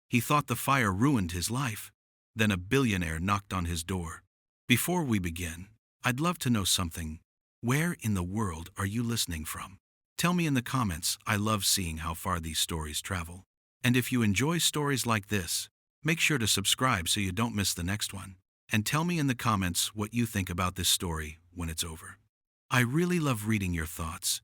He thought the fire ruined his life. Then a billionaire knocked on his door. Before we begin, I'd love to know something. Where in the world are you listening from? Tell me in the comments. I love seeing how far these stories travel. And if you enjoy stories like this, make sure to subscribe so you don't miss the next one. And tell me in the comments what you think about this story when it's over. I really love reading your thoughts.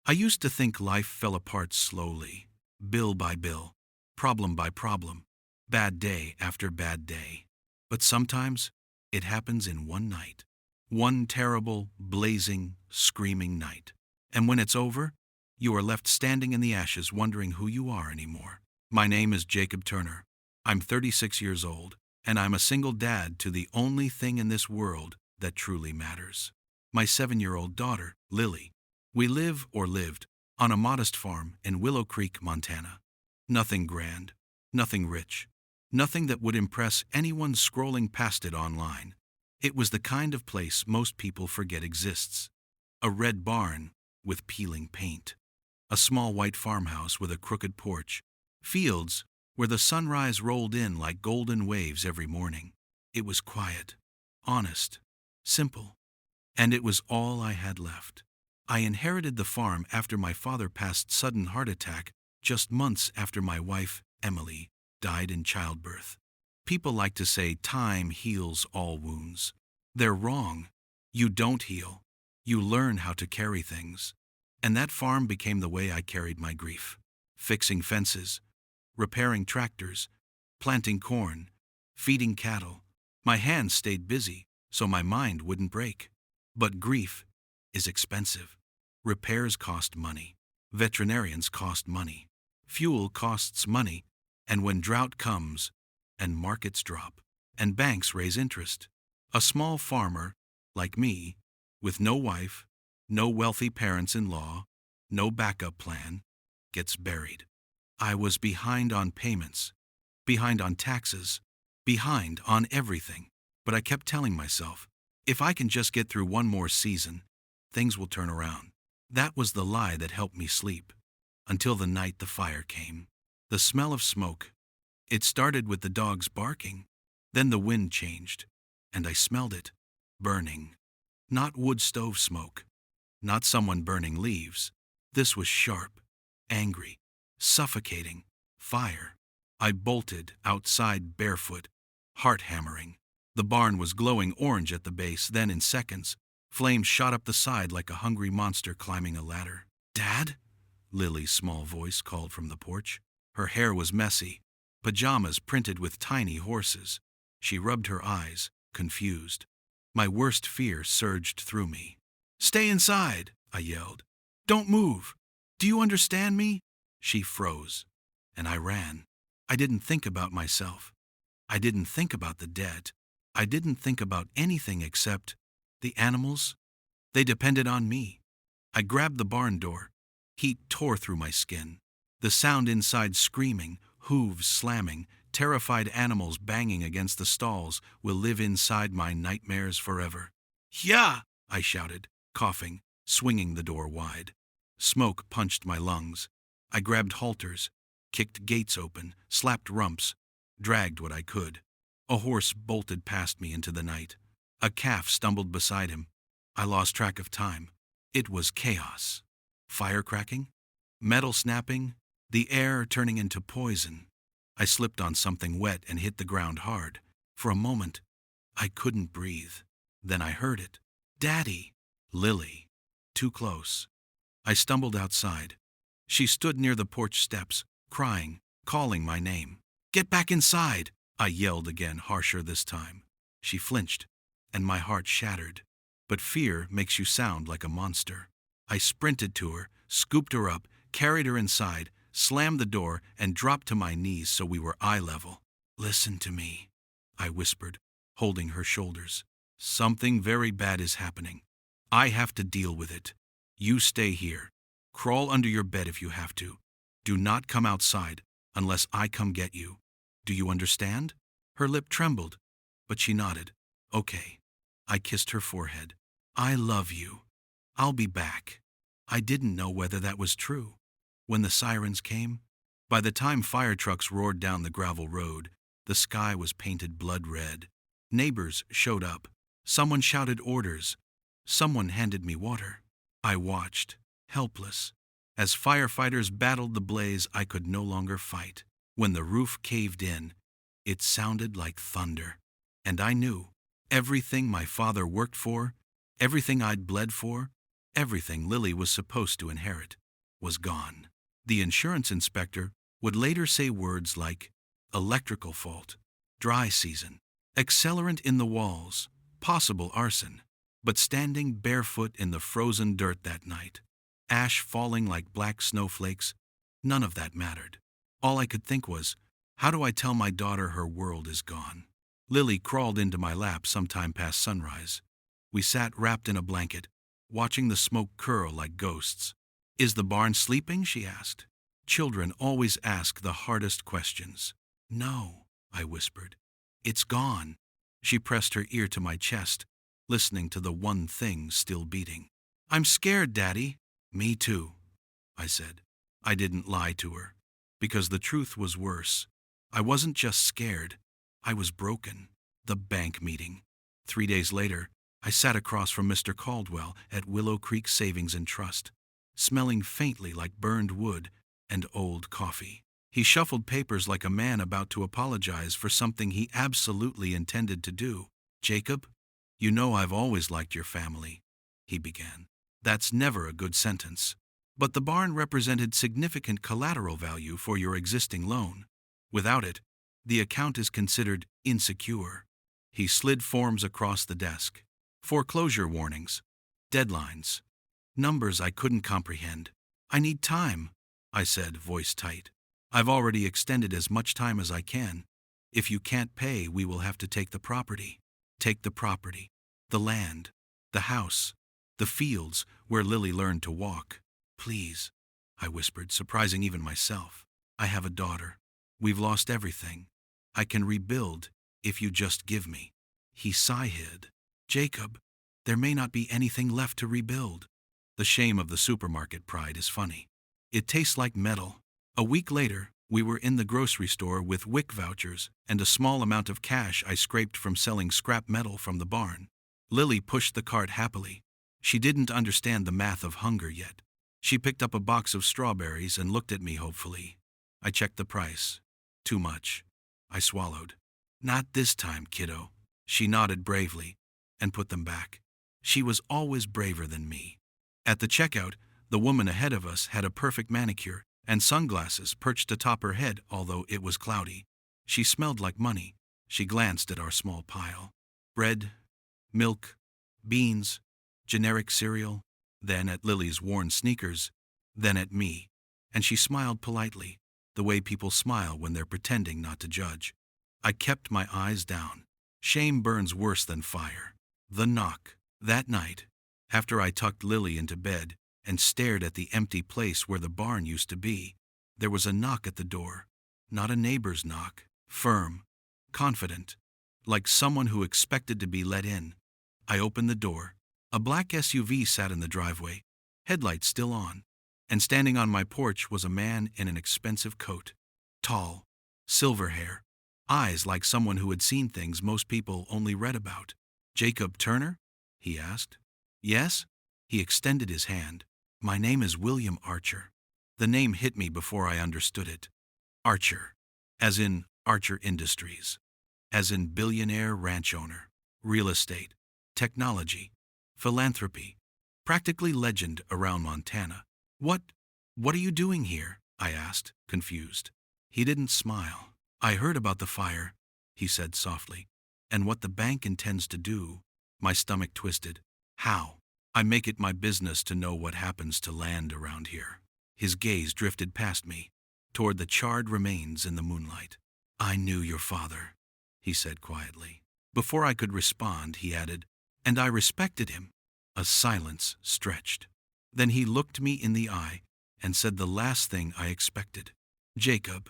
I used to think life fell apart slowly, bill by bill, problem by problem, bad day after bad day. But sometimes it happens in one night. One terrible, blazing, screaming night. And when it's over, you are left standing in the ashes wondering who you are anymore. My name is Jacob Turner. I'm 36 years old, and I'm a single dad to the only thing in this world that truly matters. My 7-year-old daughter, Lily. We live, or lived, on a modest farm in Willow Creek, Montana. Nothing grand, nothing rich, nothing that would impress anyone scrolling past it online. It was the kind of place most people forget exists. A red barn with peeling paint. A small white farmhouse with a crooked porch. Fields where the sunrise rolled in like golden waves every morning. It was quiet, honest, simple, and it was all I had left. I inherited the farm after my father passed sudden heart attack just months after my wife, Emily, died in childbirth. People like to say time heals all wounds. They're wrong. You don't heal. You learn how to carry things. And that farm became the way I carried my grief. Fixing fences, repairing tractors, planting corn, feeding cattle. My hands stayed busy so my mind wouldn't break. But grief is expensive. Repairs cost money. Veterinarians cost money. Fuel costs money. And when drought comes, and markets drop, and banks raise interest, a small farmer, like me, with no wife, no wealthy parents-in-law, no backup plan, gets buried. I was behind on payments, behind on taxes, behind on everything. But I kept telling myself, if I can just get through one more season, things will turn around. That was the lie that helped me sleep. Until the night the fire came. The smell of smoke. It started with the dogs barking. Then the wind changed, and I smelled it. Burning. Not wood stove smoke. Not someone burning leaves. This was sharp, angry, suffocating fire. I bolted outside barefoot, heart hammering. The barn was glowing orange at the base. Then in seconds, flames shot up the side like a hungry monster climbing a ladder. "Dad?" Lily's small voice called from the porch. Her hair was messy, pajamas printed with tiny horses. She rubbed her eyes, confused. My worst fear surged through me. "Stay inside," I yelled. "Don't move. Do you understand me?" She froze, and I ran. I didn't think about myself. I didn't think about the dead. I didn't think about anything except the animals. They depended on me. I grabbed the barn door. Heat tore through my skin. The sound inside screaming, hooves slamming, terrified animals banging against the stalls will live inside my nightmares forever. "Yeah!" I shouted, coughing, swinging the door wide. Smoke punched my lungs. I grabbed halters, kicked gates open, slapped rumps, dragged what I could. A horse bolted past me into the night. A calf stumbled beside him. I lost track of time. It was chaos. Fire cracking, metal snapping, the air turning into poison. I slipped on something wet and hit the ground hard. For a moment, I couldn't breathe. Then I heard it. "Daddy!" Lily. Too close. I stumbled outside. She stood near the porch steps, crying, calling my name. "Get back inside!" I yelled again, harsher this time. She flinched, and my heart shattered. But fear makes you sound like a monster. I sprinted to her, scooped her up, carried her inside, slammed the door, and dropped to my knees so we were eye level. "Listen to me," I whispered, holding her shoulders. "Something very bad is happening. I have to deal with it. You stay here. Crawl under your bed if you have to. Do not come outside unless I come get you. Do you understand?" Her lip trembled, but she nodded. "Okay." I kissed her forehead. "I love you. I'll be back." I didn't know whether that was true. When the sirens came, By the time fire trucks roared down the gravel road, the sky was painted blood red. Neighbors showed up. Someone shouted orders. Someone handed me water. I watched, helpless. As firefighters battled the blaze, I could no longer fight. When the roof caved in, it sounded like thunder. And I knew everything my father worked for, everything I'd bled for, everything Lily was supposed to inherit, was gone. The insurance inspector would later say words like electrical fault, dry season, accelerant in the walls, possible arson. But standing barefoot in the frozen dirt that night, ash falling like black snowflakes, none of that mattered. All I could think was, how do I tell my daughter her world is gone? Lily crawled into my lap sometime past sunrise. We sat wrapped in a blanket, watching the smoke curl like ghosts. Is the barn sleeping? She asked. Children always ask the hardest questions. No, I whispered. It's gone. She pressed her ear to my chest, listening to the one thing still beating. I'm scared, Daddy. Me too, I said. I didn't lie to her, because the truth was worse. I wasn't just scared, I was broken. The bank meeting. 3 days later, I sat across from Mr. Caldwell at Willow Creek Savings and Trust, smelling faintly like burned wood and old coffee. He shuffled papers like a man about to apologize for something he absolutely intended to do. Jacob, you know I've always liked your family, he began. That's never a good sentence. But the barn represented significant collateral value for your existing loan. Without it, the account is considered insecure. He slid forms across the desk. Foreclosure warnings, deadlines, numbers I couldn't comprehend. I need time, I said, voice tight. I've already extended as much time as I can. If you can't pay, we will have to take the property. Take the property, the land, the house, the fields where Lily learned to walk. Please, I whispered, surprising even myself. I have a daughter. We've lost everything. I can rebuild if you just give me. He sighed. Jacob, there may not be anything left to rebuild. The shame of the supermarket pride is funny. It tastes like metal. A week later, we were in the grocery store with WIC vouchers and a small amount of cash I scraped from selling scrap metal from the barn. Lily pushed the cart happily. She didn't understand the math of hunger yet. She picked up a box of strawberries and looked at me hopefully. I checked the price. Too much. I swallowed. Not this time, kiddo. She nodded bravely and put them back. She was always braver than me. At the checkout, the woman ahead of us had a perfect manicure and sunglasses perched atop her head, although it was cloudy. She smelled like money. She glanced at our small pile. Bread, milk, beans, generic cereal, then at Lily's worn sneakers, then at me. And she smiled politely, the way people smile when they're pretending not to judge. I kept my eyes down. Shame burns worse than fire. The knock. That night, after I tucked Lily into bed and stared at the empty place where the barn used to be, there was a knock at the door. Not a neighbor's knock. Firm, confident, like someone who expected to be let in. I opened the door. A black SUV sat in the driveway, headlights still on, and standing on my porch was a man in an expensive coat. Tall, silver hair, eyes like someone who had seen things most people only read about. Jacob Turner? He asked. Yes? He extended his hand. My name is William Archer. The name hit me before I understood it. Archer, as in Archer Industries, as in billionaire ranch owner, real estate, technology, philanthropy, practically legend around Montana. What are you doing here? I asked, confused. He didn't smile. I heard about the fire, he said softly, and what the bank intends to do. My stomach twisted. How? I make it my business to know what happens to land around here. His gaze drifted past me, toward the charred remains in the moonlight. I knew your father, he said quietly. Before I could respond, he added, and I respected him. A silence stretched. Then he looked me in the eye and said the last thing I expected. Jacob,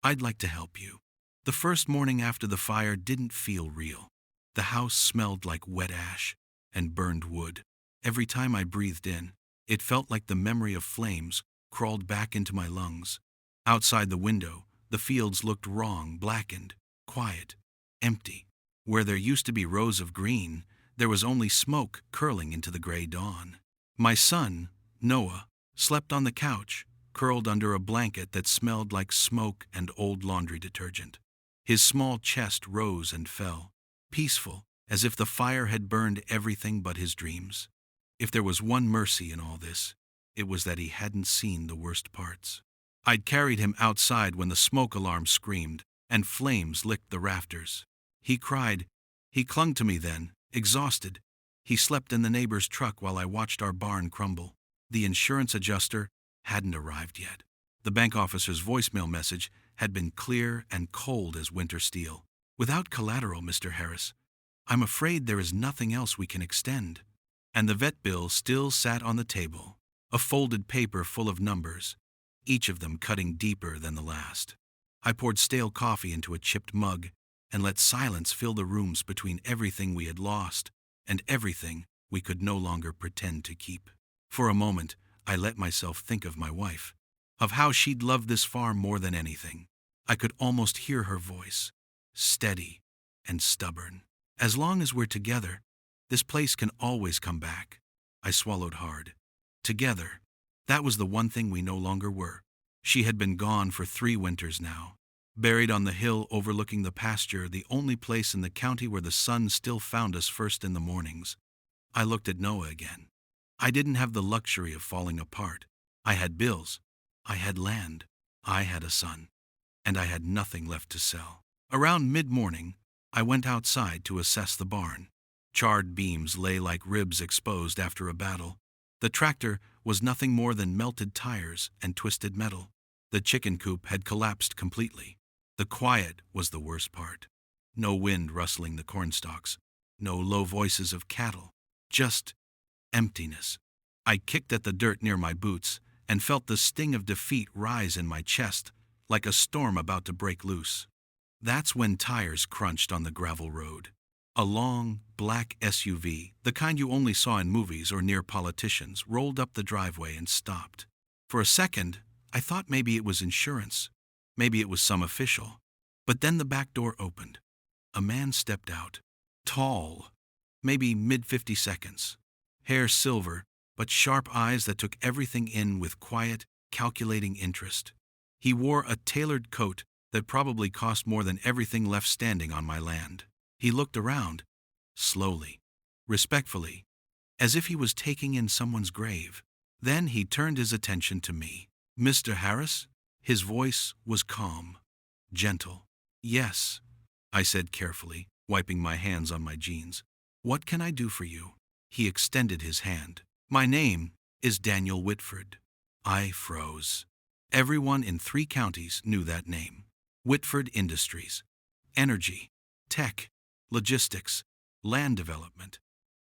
I'd like to help you. The first morning after the fire didn't feel real. The house smelled like wet ash and burned wood. Every time I breathed in, it felt like the memory of flames crawled back into my lungs. Outside the window, the fields looked wrong, blackened, quiet, empty. Where there used to be rows of green, there was only smoke curling into the gray dawn. My son, Noah, slept on the couch, curled under a blanket that smelled like smoke and old laundry detergent. His small chest rose and fell, peaceful, as if the fire had burned everything but his dreams. If there was one mercy in all this, it was that he hadn't seen the worst parts. I'd carried him outside when the smoke alarm screamed and flames licked the rafters. He cried. He clung to me then, exhausted. He slept in the neighbor's truck while I watched our barn crumble. The insurance adjuster hadn't arrived yet. The bank officer's voicemail message had been clear and cold as winter steel. Without collateral, Mr. Harris, I'm afraid there is nothing else we can extend. And the vet bill still sat on the table, a folded paper full of numbers, each of them cutting deeper than the last. I poured stale coffee into a chipped mug and let silence fill the rooms between everything we had lost and everything we could no longer pretend to keep. For a moment, I let myself think of my wife, of how she'd love this farm more than anything. I could almost hear her voice, steady and stubborn. As long as we're together, this place can always come back. I swallowed hard. Together. That was the one thing we no longer were. She had been gone for 3 winters now. Buried on the hill overlooking the pasture, the only place in the county where the sun still found us first in the mornings. I looked at Noah again. I didn't have the luxury of falling apart. I had bills. I had land. I had a son. And I had nothing left to sell. Around mid-morning, I went outside to assess the barn. Charred beams lay like ribs exposed after a battle. The tractor was nothing more than melted tires and twisted metal. The chicken coop had collapsed completely. The quiet was the worst part. No wind rustling the cornstalks. No low voices of cattle. Just emptiness. I kicked at the dirt near my boots and felt the sting of defeat rise in my chest like a storm about to break loose. That's when tires crunched on the gravel road. A long, black SUV, the kind you only saw in movies or near politicians, rolled up the driveway and stopped. For a second, I thought maybe it was insurance. Maybe it was some official. But then the back door opened. A man stepped out. Tall. Maybe mid-50s. Hair silver, but sharp eyes that took everything in with quiet, calculating interest. He wore a tailored coat that probably cost more than everything left standing on my land. He looked around, slowly, respectfully, as if he was taking in someone's grave. Then he turned his attention to me. Mr. Harris? His voice was calm, gentle. Yes, I said carefully, wiping my hands on my jeans. What can I do for you? He extended his hand. My name is Daniel Whitford. I froze. Everyone in 3 counties knew that name. Whitford Industries. Energy. Tech. Logistics. Land development.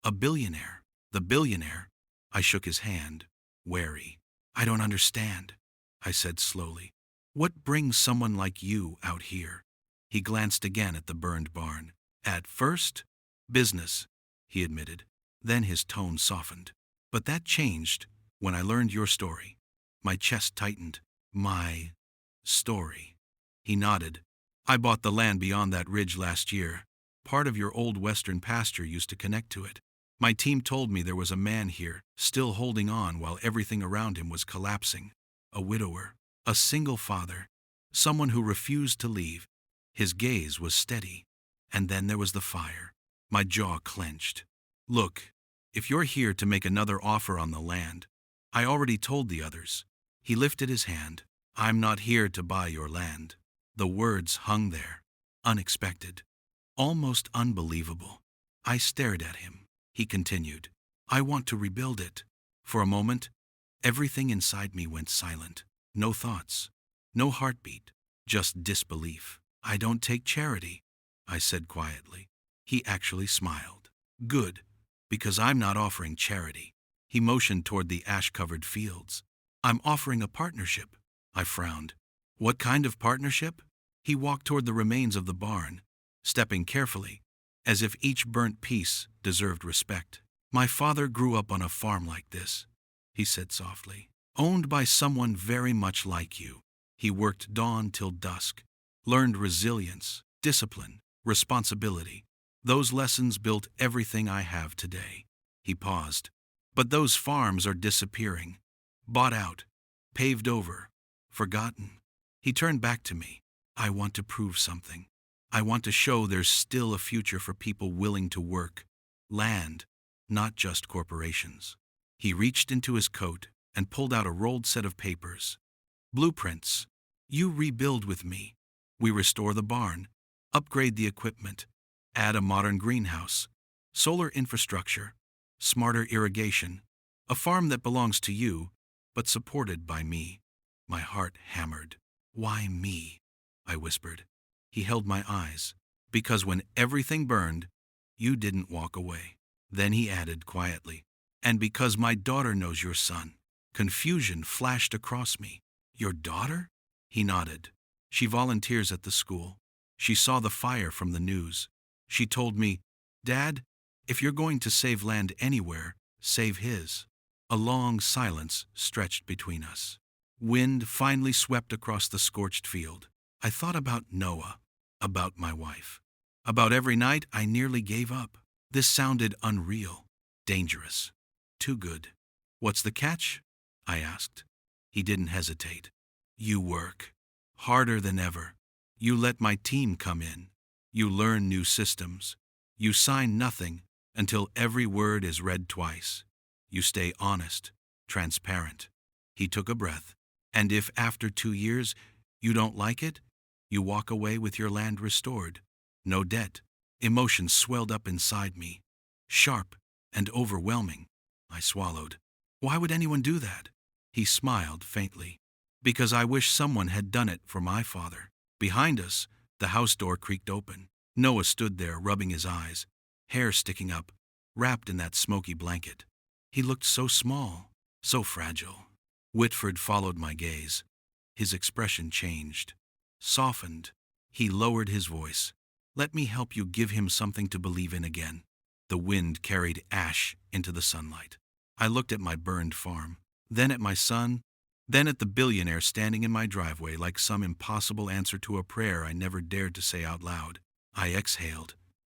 A billionaire. The billionaire. I shook his hand, wary. I don't understand, I said slowly. What brings someone like you out here? He glanced again at the burned barn. At first, business, he admitted. Then his tone softened. But that changed when I learned your story. My chest tightened. My story. He nodded. I bought the land beyond that ridge last year. Part of your old western pasture used to connect to it. My team told me there was a man here, still holding on while everything around him was collapsing. A widower. A single father. Someone who refused to leave. His gaze was steady. And then there was the fire. My jaw clenched. Look, if you're here to make another offer on the land, I already told the others. He lifted his hand. I'm not here to buy your land. The words hung there. Unexpected. Almost unbelievable. I stared at him. He continued. I want to rebuild it. For a moment, everything inside me went silent. No thoughts. No heartbeat. Just disbelief. I don't take charity, I said quietly. He actually smiled. Good, because I'm not offering charity. He motioned toward the ash-covered fields. I'm offering a partnership. I frowned. What kind of partnership? He walked toward the remains of the barn, stepping carefully, as if each burnt piece deserved respect. My father grew up on a farm like this, he said softly, owned by someone very much like you. He worked dawn till dusk, learned resilience, discipline, responsibility. Those lessons built everything I have today. He paused. But those farms are disappearing. Bought out, paved over, forgotten. He turned back to me. I want to prove something. I want to show there's still a future for people willing to work. Land, not just corporations. He reached into his coat and pulled out a rolled set of papers. Blueprints. You rebuild with me. We restore the barn, upgrade the equipment, add a modern greenhouse, solar infrastructure, smarter irrigation, a farm that belongs to you, but supported by me. My heart hammered. Why me? I whispered. He held my eyes. Because when everything burned, you didn't walk away. Then he added quietly, and because my daughter knows your son. Confusion flashed across me. Your daughter? He nodded. She volunteers at the school. She saw the fire from the news. She told me, Dad, if you're going to save land anywhere, save his. A long silence stretched between us. Wind finally swept across the scorched field. I thought about Noah, about my wife, about every night I nearly gave up. This sounded unreal, dangerous, too good. What's the catch? I asked. He didn't hesitate. You work harder than ever. You let my team come in. You learn new systems. You sign nothing until every word is read twice. You stay honest, transparent. He took a breath. And if after 2 years you don't like it, you walk away with your land restored. No debt. Emotions swelled up inside me. Sharp and overwhelming. I swallowed. Why would anyone do that? He smiled faintly. Because I wish someone had done it for my father. Behind us, the house door creaked open. Noah stood there rubbing his eyes, hair sticking up, wrapped in that smoky blanket. He looked so small, so fragile. Whitford followed my gaze. His expression changed, softened. He lowered his voice. Let me help you give him something to believe in again. The wind carried ash into the sunlight. I looked at my burned farm, then at my son, then at the billionaire standing in my driveway like some impossible answer to a prayer I never dared to say out loud. I exhaled,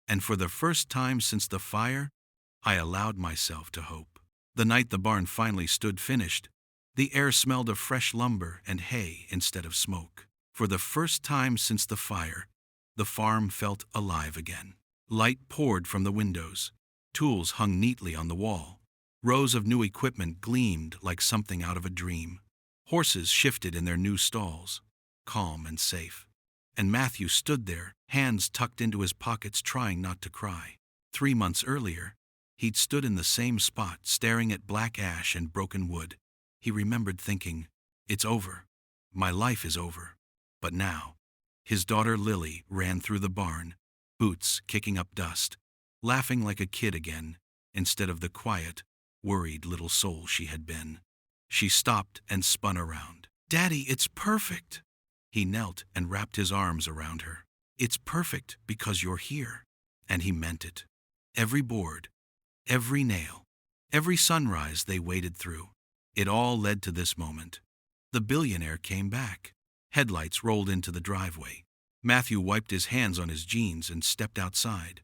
and for the first time since the fire, I allowed myself to hope. The night the barn finally stood finished, the air smelled of fresh lumber and hay instead of smoke. For the first time since the fire, the farm felt alive again. Light poured from the windows. Tools hung neatly on the wall. Rows of new equipment gleamed like something out of a dream. Horses shifted in their new stalls, calm and safe. And Matthew stood there, hands tucked into his pockets, trying not to cry. 3 months earlier, he'd stood in the same spot, staring at black ash and broken wood. He remembered thinking, it's over. My life is over. But now, his daughter Lily ran through the barn, boots kicking up dust, laughing like a kid again, instead of the quiet, worried little soul she had been. She stopped and spun around. Daddy, it's perfect. He knelt and wrapped his arms around her. It's perfect because you're here. And he meant it. Every board, every nail, every sunrise they waded through. It all led to this moment. The billionaire came back. Headlights rolled into the driveway. Matthew wiped his hands on his jeans and stepped outside.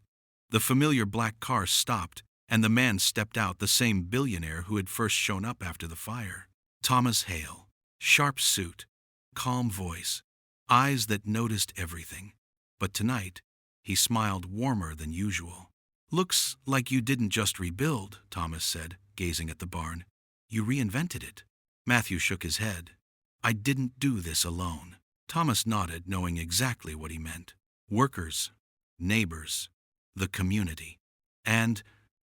The familiar black car stopped, and the man stepped out, the same billionaire who had first shown up after the fire. Thomas Hale. Sharp suit, calm voice, eyes that noticed everything. But tonight, he smiled warmer than usual. Looks like you didn't just rebuild, Thomas said, gazing at the barn. You reinvented it. Matthew shook his head. I didn't do this alone. Thomas nodded, knowing exactly what he meant. Workers, neighbors, the community. And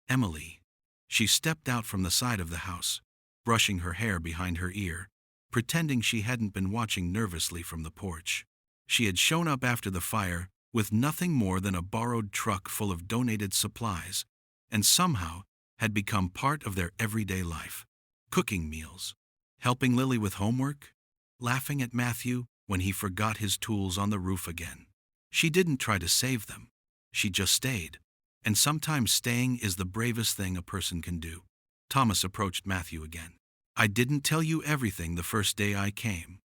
Emily. She stepped out from the side of the house, brushing her hair behind her ear, pretending she hadn't been watching nervously from the porch. She had shown up after the fire with nothing more than a borrowed truck full of donated supplies, and somehow had become part of their everyday life. Cooking meals, helping Lily with homework, laughing at Matthew when he forgot his tools on the roof again. She didn't try to save them. She just stayed. And sometimes staying is the bravest thing a person can do. Thomas approached Matthew again. I didn't tell you everything the first day I came.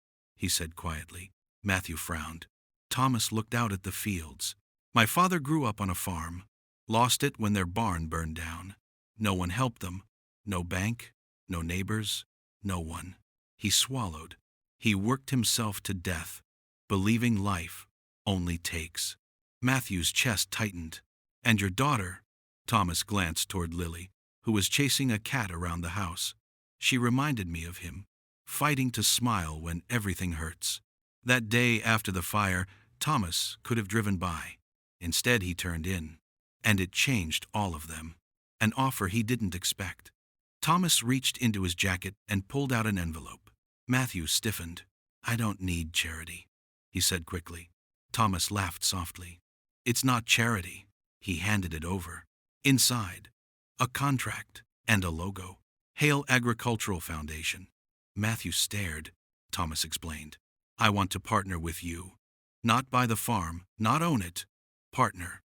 he said quietly. Matthew frowned. Thomas looked out at the fields. My father grew up on a farm, lost it when their barn burned down. No one helped them. No bank, no neighbors, no one. He swallowed. He worked himself to death, believing life only takes. Matthew's chest tightened. And your daughter? Thomas glanced toward Lily, who was chasing a cat around the house. She reminded me of him, fighting to smile when everything hurts. That day after the fire, Thomas could have driven by. Instead, he turned in. And it changed all of them. An offer he didn't expect. Thomas reached into his jacket and pulled out an envelope. Matthew stiffened. I don't need charity, he said quickly. Thomas laughed softly. It's not charity. He handed it over. Inside, a contract and a logo. Hale Agricultural Foundation. Matthew stared. Thomas explained. I want to partner with you. Not buy the farm, not own it. Partner.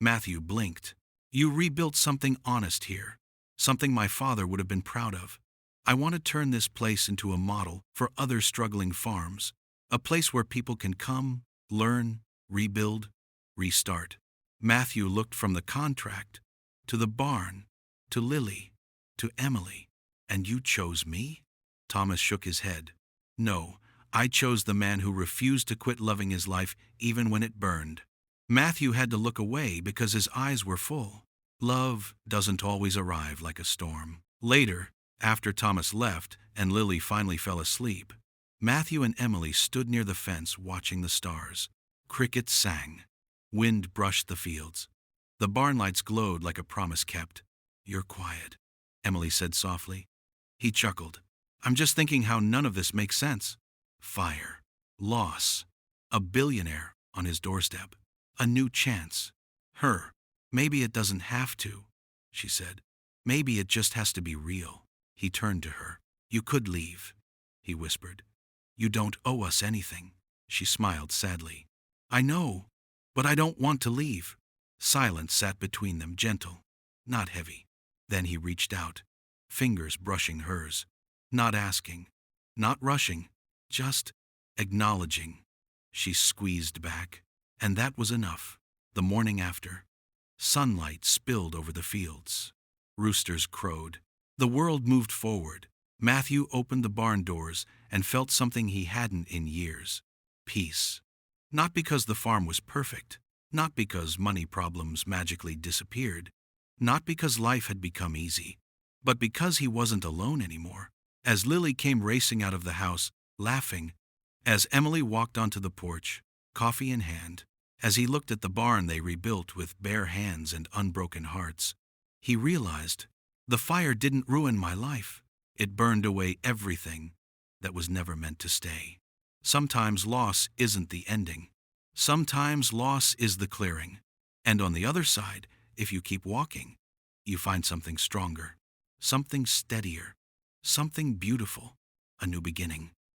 Matthew blinked. You rebuilt something honest here. Something my father would have been proud of. I want to turn this place into a model for other struggling farms. A place where people can come, learn, rebuild, restart. Matthew looked from the contract to the barn, to Lily, to Emily. And you chose me? Thomas shook his head. No, I chose the man who refused to quit loving his life even when it burned. Matthew had to look away because his eyes were full. Love doesn't always arrive like a storm. Later, after Thomas left and Lily finally fell asleep, Matthew and Emily stood near the fence watching the stars. Crickets sang. Wind brushed the fields. The barn lights glowed like a promise kept. You're quiet, Emily said softly. He chuckled. I'm just thinking how none of this makes sense. Fire. Loss. A billionaire on his doorstep. A new chance. Her. Maybe it doesn't have to, she said. Maybe it just has to be real. He turned to her. You could leave, he whispered. You don't owe us anything. She smiled sadly. I know, but I don't want to leave. Silence sat between them, gentle, not heavy. Then he reached out, fingers brushing hers. Not asking, not rushing, just acknowledging. She squeezed back, and that was enough. The morning after, sunlight spilled over the fields. Roosters crowed. The world moved forward. Matthew opened the barn doors and felt something he hadn't in years. Peace. Not because the farm was perfect. Not because money problems magically disappeared. Not because life had become easy. But because he wasn't alone anymore. As Lily came racing out of the house, laughing, as Emily walked onto the porch, coffee in hand, as he looked at the barn they rebuilt with bare hands and unbroken hearts, he realized, the fire didn't ruin my life. It burned away everything that was never meant to stay. Sometimes loss isn't the ending. Sometimes loss is the clearing. And on the other side, if you keep walking, you find something stronger, something steadier, something beautiful, a new beginning.